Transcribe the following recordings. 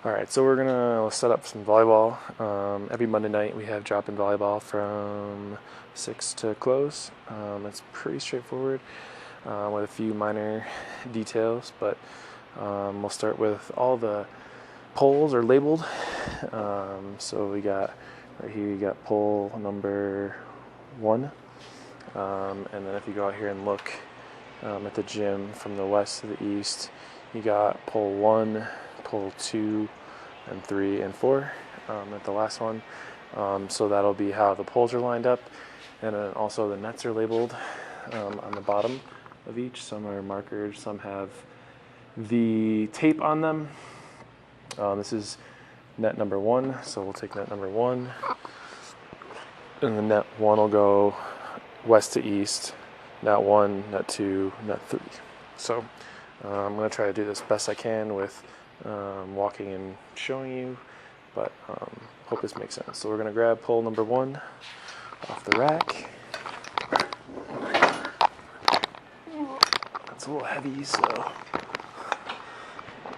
All right, so we're gonna set up some volleyball. Every Monday night we have drop-in volleyball from 6 to close. It's pretty straightforward with a few minor details, but we'll start with all the poles are labeled. So we got right here, you got pole number 1, and then if you go out here and look at the gym from the west to the east, you got pole 1, pole 2, and 3 and 4 at the last one. So that'll be how the poles are lined up, and then also the nets are labeled on the bottom of each. Some are markered, some have the tape on them. This is net number 1, so we'll take net number 1, and the net 1 will go west to east, net 1, net 2, net 3. So I'm going to try to do this best I can with walking and showing you, but hope this makes sense. So we're going to grab pole number 1 off the rack. It's a little heavy, so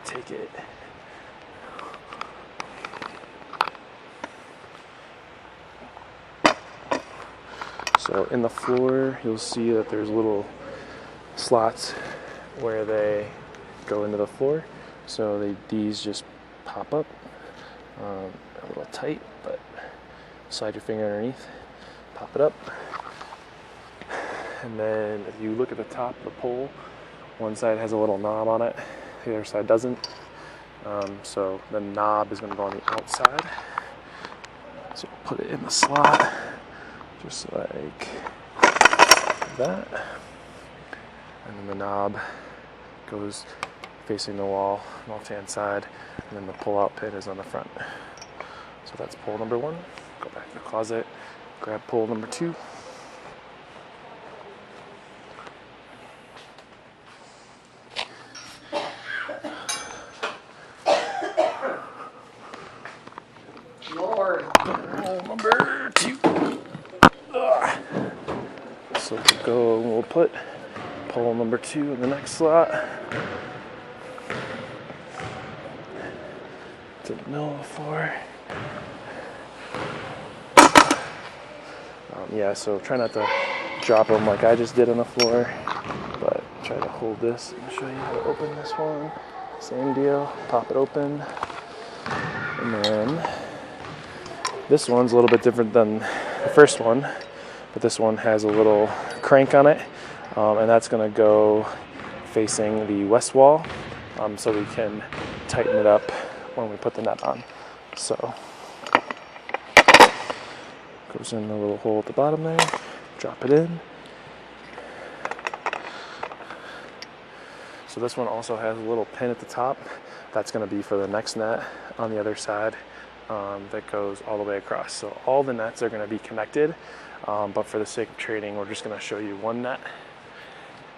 take it. So in the floor, you'll see that there's little slots where they go into the floor. So these just pop up, a little tight, but slide your finger underneath, pop it up. And then if you look at the top of the pole, one side has a little knob on it, the other side doesn't. So the knob is going to go on the outside. So put it in the slot, just like that. And then the knob goes facing the wall, left-hand side, and then the pull-out pin is on the front. So that's pole number 1. Go back to the closet, grab pole number 2. Lord. Pole number 2. So we'll put pole number 2 in the next slot. To the middle of the floor. Yeah, so try not to drop them like I just did on the floor, but try to hold this and show you how to open this one. Same deal, pop it open. And then this one's a little bit different than the first one, but this one has a little crank on it, and that's going to go facing the west wall, so we can tighten it up when we put the net on. So goes in the little hole at the bottom there, drop it in. So this one also has a little pin at the top. That's going to be for the next net on the other side, that goes all the way across. So all the nets are going to be connected, but for the sake of training, we're just going to show you one net,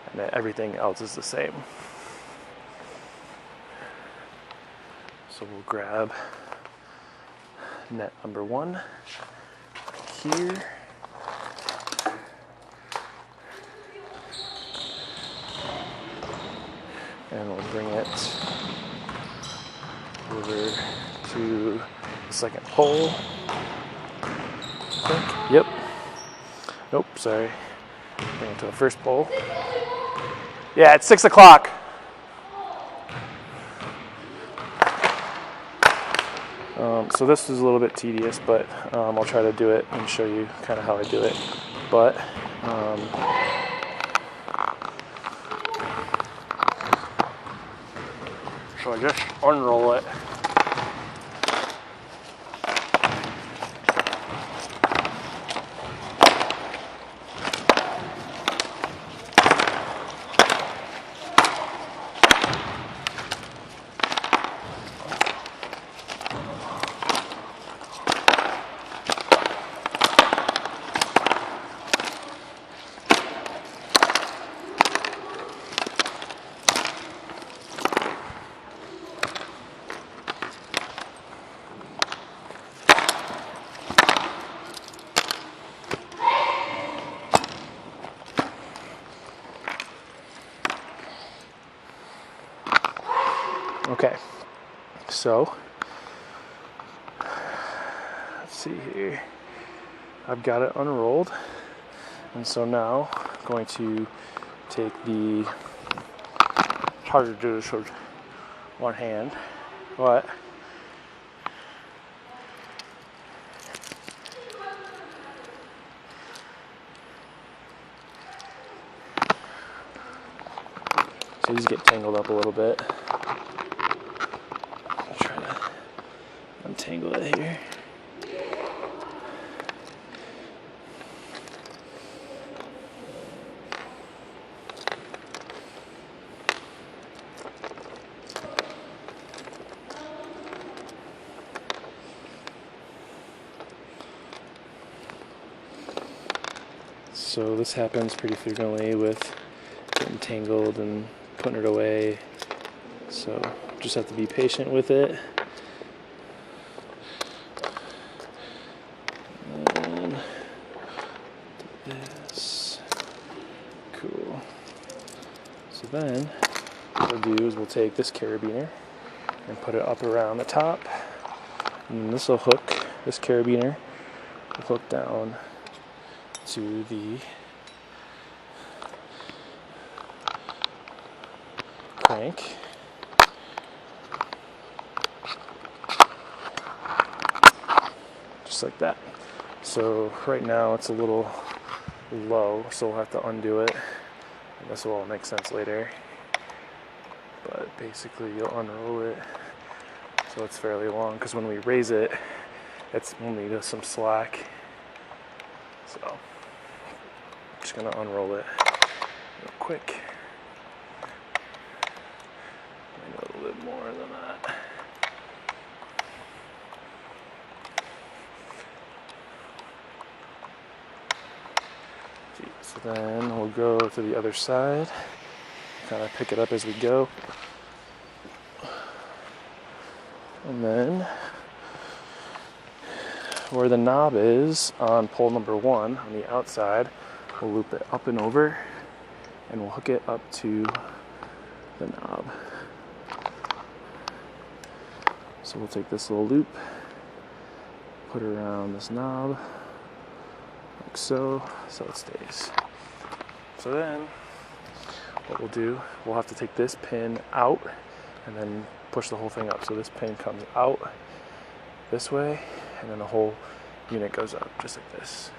and then everything else is the same. So we'll grab net number 1 here. And we'll bring it over to the second pole. I think. Yep. Nope, sorry. Bring it to the first pole. Yeah, it's 6 o'clock. So this is a little bit tedious, but I'll try to do it and show you kind of how I do it. But so I just unroll it. Okay, so see here. I've got it unrolled, and so now I'm going to take the harder to do this with one hand, but so these get tangled up a little bit. I'll try to untangle it here. So this happens pretty frequently with getting tangled and putting it away. So just have to be patient with it. And do this. Cool. So then what we'll do is we'll take this carabiner and put it up around the top. And then this will hook, this carabiner will hook down to the crank. Just like that. So right now it's a little low, so we'll have to undo it. And this will all make sense later. But basically you'll unroll it so it's fairly long, because when we raise it, we'll need some slack. So I'm just gonna unroll it real quick. Maybe a little bit more than that. So then we'll go to the other side, kind of pick it up as we go. And then where the knob is on pole number 1 on the outside, we'll loop it up and over, and we'll hook it up to the knob. So we'll take this little loop, put it around this knob, like so it stays. So then what we'll do, we'll have to take this pin out and then push the whole thing up. So this pin comes out this way, and then the whole unit goes up just like this.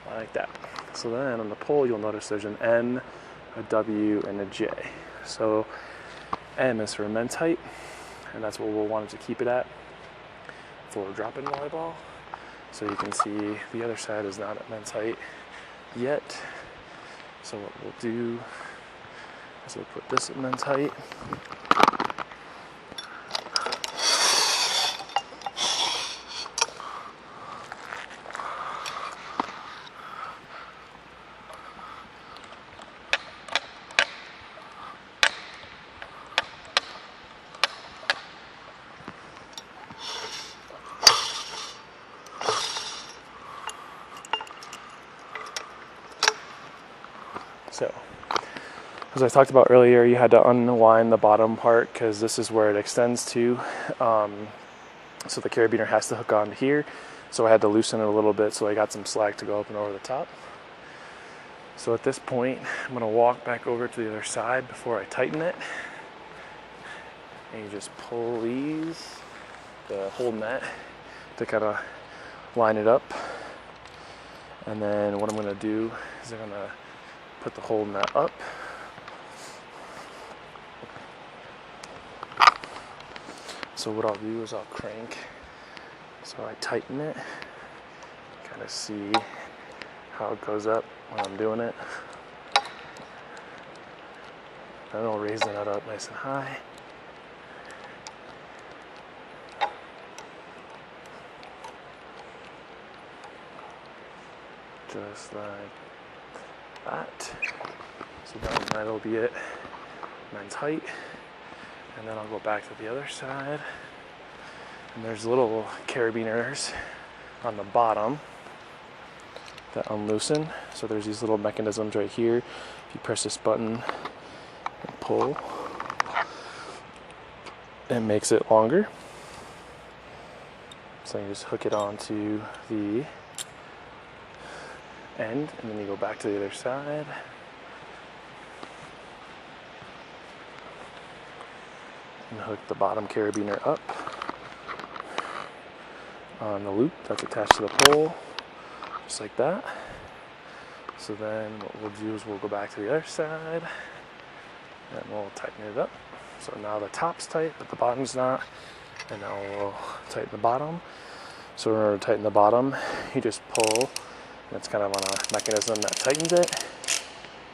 Like that. So then on the pole you'll notice there's an M, a W, and a J. So M is for men's height, and that's what we'll want it to keep it at for drop-in volleyball. So you can see the other side is not at men's height yet. So what we'll do is we'll put this at men's height. So, as I talked about earlier, you had to unwind the bottom part because this is where it extends to. So the carabiner has to hook on here. So I had to loosen it a little bit so I got some slack to go up and over the top. So at this point, I'm going to walk back over to the other side before I tighten it. And you just pull these, the whole net, to kind of line it up. And then what I'm going to do is I'm going to put the whole nut up. So what I'll do is I'll crank so I tighten it, kind of see how it goes up when I'm doing it. Then I'll raise the nut up nice and high. Just like that. So then that'll be it, men's height. And then I'll go back to the other side. And there's little carabiners on the bottom that unloosen. So there's these little mechanisms right here. If you press this button and pull, it makes it longer. So you just hook it onto the end, and then you go back to the other side. And hook the bottom carabiner up on the loop that's attached to the pole, just like that. So then what we'll do is we'll go back to the other side and we'll tighten it up. So now the top's tight, but the bottom's not. And now we'll tighten the bottom. So in order to tighten the bottom, you just pull, and it's kind of on a mechanism that tightens it.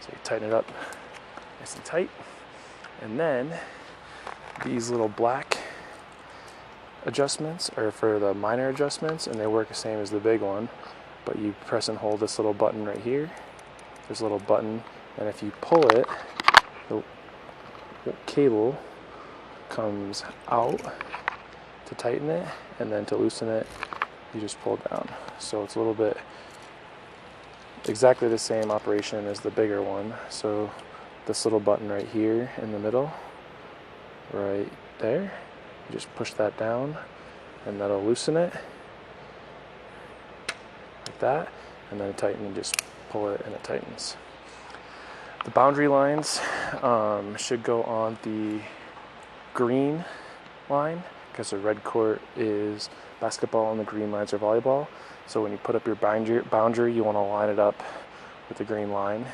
So you tighten it up nice and tight. And then these little black adjustments are for the minor adjustments, and they work the same as the big one, but you press and hold this little button right here. There's a little button, and if you pull it, the cable comes out to tighten it, and then to loosen it, you just pull down. So it's a little bit exactly the same operation as the bigger one. So this little button right here in the middle, right there, you just push that down and that'll loosen it like that, and then tighten and just pull it and it tightens. The boundary lines should go on the green line because the red court is basketball and the green lines are volleyball. So when you put up your boundary, you want to line it up with the green line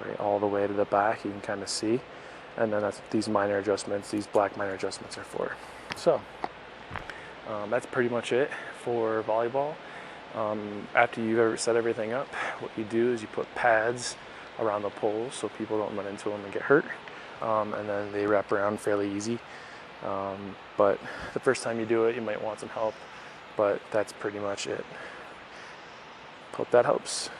right all the way to the back. You can kind of see. And then that's what these minor adjustments, these black minor adjustments are for. So that's pretty much it for volleyball. After you've ever set everything up, what you do is you put pads around the poles so people don't run into them and get hurt. And then they wrap around fairly easy. But the first time you do it, you might want some help. But that's pretty much it. Hope that helps.